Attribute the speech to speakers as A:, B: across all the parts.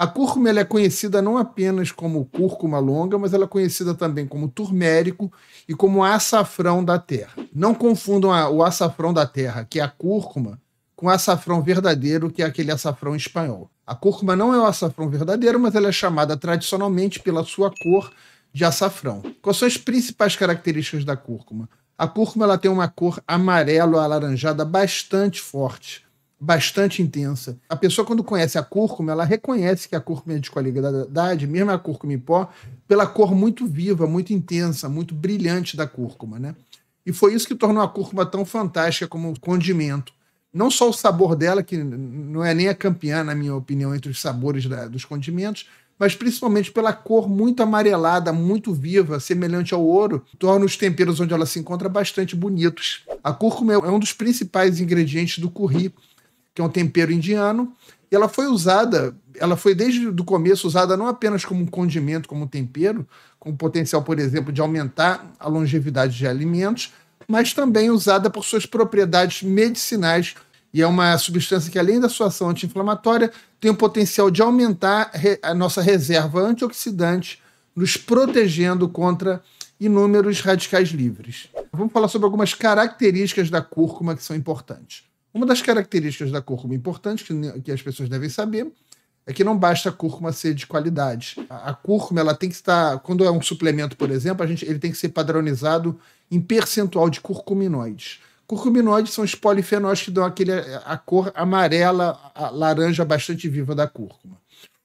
A: A cúrcuma ela é conhecida não apenas como cúrcuma longa, mas ela é conhecida também como turmérico e como açafrão da terra. Não confundam o açafrão da terra, que é a cúrcuma, com o açafrão verdadeiro, que é aquele açafrão espanhol. A cúrcuma não é o açafrão verdadeiro, mas ela é chamada tradicionalmente pela sua cor de açafrão. Quais são as principais características da cúrcuma? A cúrcuma ela tem uma cor amarelo alaranjada bastante forte, bastante intensa. A pessoa, quando conhece a cúrcuma, ela reconhece que a cúrcuma é de qualidade, mesmo a cúrcuma em pó, pela cor muito viva, muito intensa, muito brilhante da cúrcuma, né? E foi isso que tornou a cúrcuma tão fantástica como condimento. Não só o sabor dela, que não é nem a campeã, na minha opinião, entre os sabores dos condimentos, mas principalmente pela cor muito amarelada, muito viva, semelhante ao ouro, torna os temperos onde ela se encontra bastante bonitos. A cúrcuma é um dos principais ingredientes do curry, que é um tempero indiano, e ela foi desde o começo usada não apenas como um condimento, como um tempero, com o potencial, por exemplo, de aumentar a longevidade de alimentos, mas também usada por suas propriedades medicinais, e é uma substância que, além da sua ação anti-inflamatória, tem o potencial de aumentar a nossa reserva antioxidante, nos protegendo contra inúmeros radicais livres. Vamos falar sobre algumas características da cúrcuma que são importantes. Uma das características da cúrcuma importante, que as pessoas devem saber, é que não basta a cúrcuma ser de qualidade. A cúrcuma ela tem que estar, quando é um suplemento, por exemplo, ele tem que ser padronizado em percentual de curcuminoides. Curcuminoides são os polifenóis que dão a cor amarela, a laranja bastante viva da cúrcuma.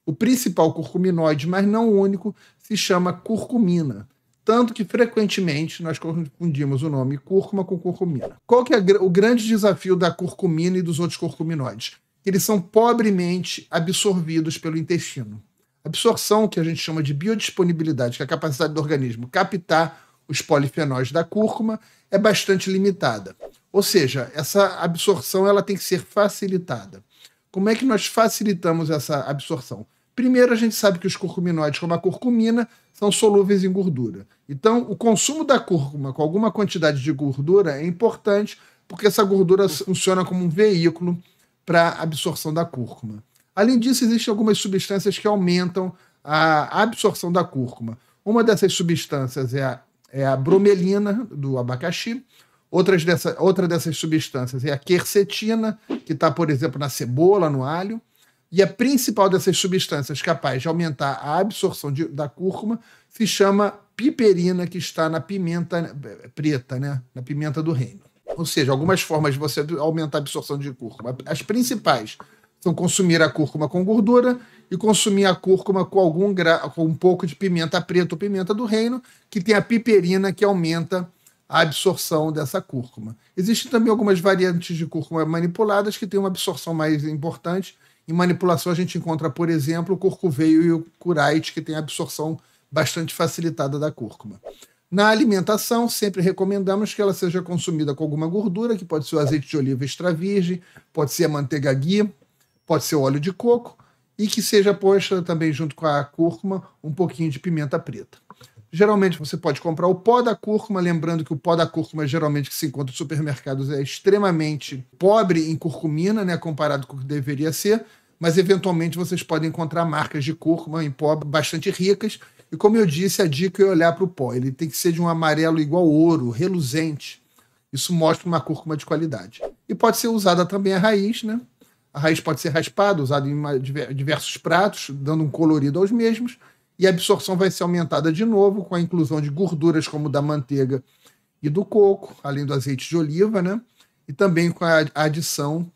A: O principal curcuminoide, mas não o único, se chama curcumina. Tanto que, frequentemente, nós confundimos o nome cúrcuma com curcumina. Qual que é o grande desafio da curcumina e dos outros curcuminoides? Eles são pobremente absorvidos pelo intestino. A absorção, que a gente chama de biodisponibilidade, que é a capacidade do organismo captar os polifenóis da cúrcuma, é bastante limitada. Ou seja, essa absorção ela tem que ser facilitada. Como é que nós facilitamos essa absorção? Primeiro, a gente sabe que os curcuminoides, como a curcumina, são solúveis em gordura. Então, o consumo da cúrcuma com alguma quantidade de gordura é importante, porque essa gordura funciona como um veículo para a absorção da cúrcuma. Além disso, existem algumas substâncias que aumentam a absorção da cúrcuma. Uma dessas substâncias é a bromelina, do abacaxi. Outra dessas substâncias é a quercetina, que está, por exemplo, na cebola, no alho. E a principal dessas substâncias capaz de aumentar a absorção da cúrcuma se chama piperina, que está na pimenta preta, né? Na pimenta do reino. Ou seja, algumas formas de você aumentar a absorção de cúrcuma. As principais são consumir a cúrcuma com gordura e consumir a cúrcuma com um pouco de pimenta preta ou pimenta do reino, que tem a piperina que aumenta a absorção dessa cúrcuma. Existem também algumas variantes de cúrcuma manipuladas que têm uma absorção mais importante. Em manipulação a gente encontra, por exemplo, o curcuveio e o curate, que tem a absorção bastante facilitada da cúrcuma. Na alimentação, sempre recomendamos que ela seja consumida com alguma gordura, que pode ser o azeite de oliva extra virgem, pode ser a manteiga ghee, pode ser o óleo de coco, e que seja posta também junto com a cúrcuma um pouquinho de pimenta preta. Geralmente você pode comprar o pó da cúrcuma, lembrando que o pó da cúrcuma geralmente que se encontra nos supermercados é extremamente pobre em curcumina, né, comparado com o que deveria ser, mas eventualmente vocês podem encontrar marcas de cúrcuma em pó bastante ricas. E como eu disse, a dica é olhar para o pó. Ele tem que ser de um amarelo igual ouro, reluzente. Isso mostra uma cúrcuma de qualidade. E pode ser usada também a raiz, né? A raiz pode ser raspada, usada em diversos pratos, dando um colorido aos mesmos. E a absorção vai ser aumentada de novo com a inclusão de gorduras como da manteiga e do coco, além do azeite de oliva, né? E também com a adição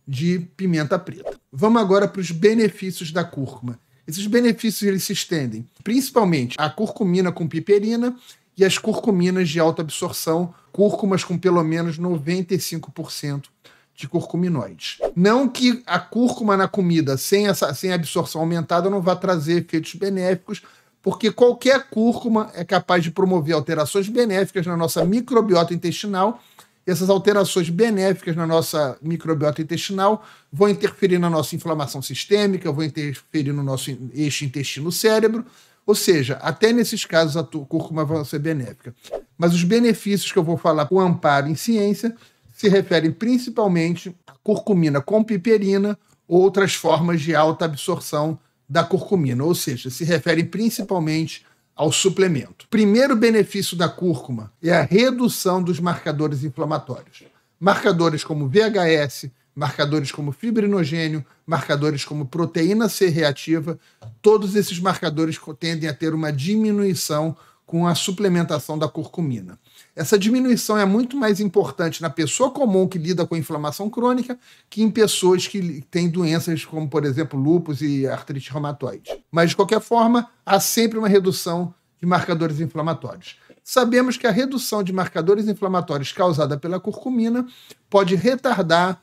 A: de pimenta preta. Vamos agora para os benefícios da cúrcuma. Esses benefícios eles se estendem principalmente à curcumina com piperina e às curcuminas de alta absorção, cúrcumas com pelo menos 95% de curcuminoides. Não que a cúrcuma na comida sem absorção aumentada não vá trazer efeitos benéficos, porque qualquer cúrcuma é capaz de promover alterações benéficas na nossa microbiota intestinal. E essas alterações benéficas na nossa microbiota intestinal vão interferir na nossa inflamação sistêmica, vão interferir no nosso eixo intestino-cérebro, ou seja, até nesses casos a cúrcuma vai ser benéfica. Mas os benefícios que eu vou falar com amparo em ciência se referem principalmente à curcumina com piperina ou outras formas de alta absorção da curcumina, ou seja, se referem principalmente ao suplemento. Primeiro benefício da cúrcuma é a redução dos marcadores inflamatórios. Marcadores como VHS, marcadores como fibrinogênio, marcadores como proteína C reativa, todos esses marcadores tendem a ter uma diminuição com a suplementação da curcumina. Essa diminuição é muito mais importante na pessoa comum que lida com inflamação crônica que em pessoas que têm doenças como, por exemplo, lúpus e artrite reumatoide. Mas, de qualquer forma, há sempre uma redução de marcadores inflamatórios. Sabemos que a redução de marcadores inflamatórios causada pela curcumina pode retardar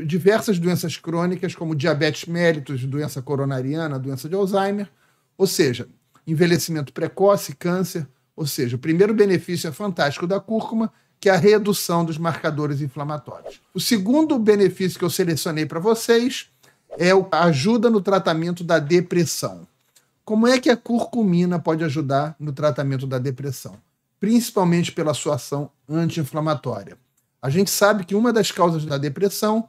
A: diversas doenças crônicas, como diabetes mellitus, doença coronariana, doença de Alzheimer, ou seja, envelhecimento precoce, câncer. Ou seja, o primeiro benefício é fantástico da cúrcuma, que é a redução dos marcadores inflamatórios. O segundo benefício que eu selecionei para vocês é a ajuda no tratamento da depressão. Como é que a curcumina pode ajudar no tratamento da depressão? Principalmente pela sua ação anti-inflamatória. A gente sabe que uma das causas da depressão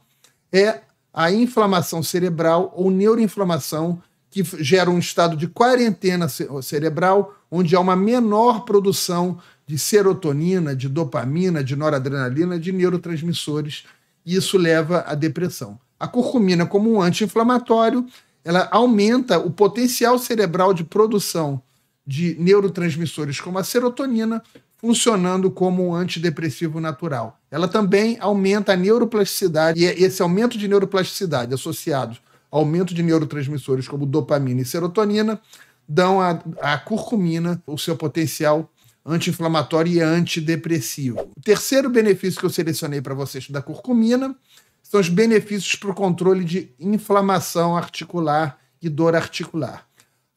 A: é a inflamação cerebral ou neuroinflamação, que gera um estado de quarentena cerebral, onde há uma menor produção de serotonina, de dopamina, de noradrenalina, de neurotransmissores, e isso leva à depressão. A curcumina, como um anti-inflamatório, ela aumenta o potencial cerebral de produção de neurotransmissores como a serotonina, funcionando como um antidepressivo natural. Ela também aumenta a neuroplasticidade, e esse aumento de neuroplasticidade associado ao aumento de neurotransmissores como dopamina e serotonina dão à curcumina o seu potencial anti-inflamatório e antidepressivo. O terceiro benefício que eu selecionei para vocês da curcumina são os benefícios para o controle de inflamação articular e dor articular.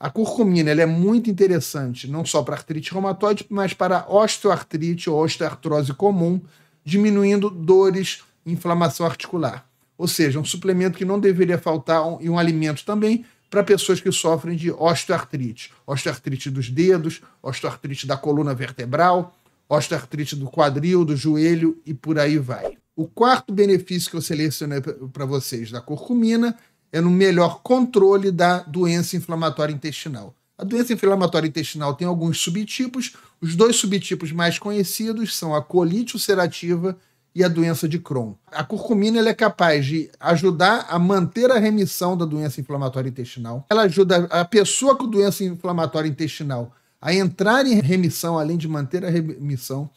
A: A curcumina ela é muito interessante, não só para artrite reumatoide, mas para osteoartrite ou osteoartrose comum, diminuindo dores e inflamação articular. Ou seja, um suplemento que não deveria faltar e um alimento também para pessoas que sofrem de osteoartrite. Osteoartrite dos dedos, osteoartrite da coluna vertebral, osteoartrite do quadril, do joelho e por aí vai. O quarto benefício que eu selecionei para vocês da curcumina é no melhor controle da doença inflamatória intestinal. A doença inflamatória intestinal tem alguns subtipos. Os dois subtipos mais conhecidos são a colite ulcerativa e a doença de Crohn. A curcumina ela é capaz de ajudar a manter a remissão da doença inflamatória intestinal. Ela ajuda a pessoa com doença inflamatória intestinal a entrar em remissão, além de manter a remissão,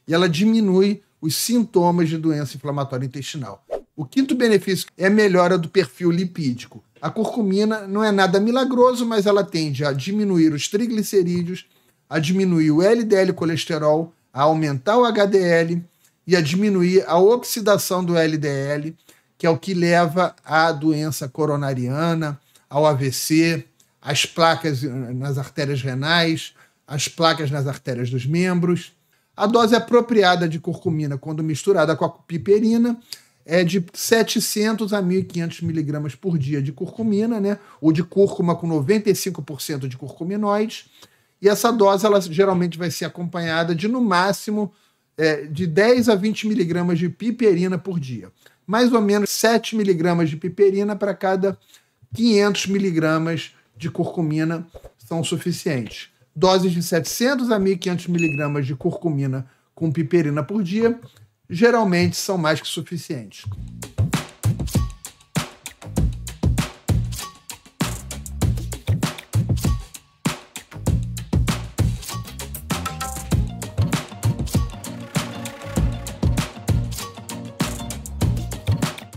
A: e ela diminui os sintomas de doença inflamatória intestinal. O quinto benefício é a melhora do perfil lipídico. A curcumina não é nada milagroso, mas ela tende a diminuir os triglicerídeos, a diminuir o LDL colesterol, a aumentar o HDL e a diminuir a oxidação do LDL, que é o que leva à doença coronariana, ao AVC, às placas nas artérias renais, às placas nas artérias dos membros. A dose apropriada de curcumina, quando misturada com a piperina, é de 700 a 1.500 miligramas por dia de curcumina, né? Ou de cúrcuma com 95% de curcuminoides. E essa dose ela geralmente vai ser acompanhada de, no máximo, de 10 a 20 miligramas de piperina por dia. Mais ou menos 7 miligramas de piperina para cada 500 miligramas de curcumina são suficientes. Doses de 700 a 1.500 miligramas de curcumina com piperina por dia geralmente são mais que suficientes.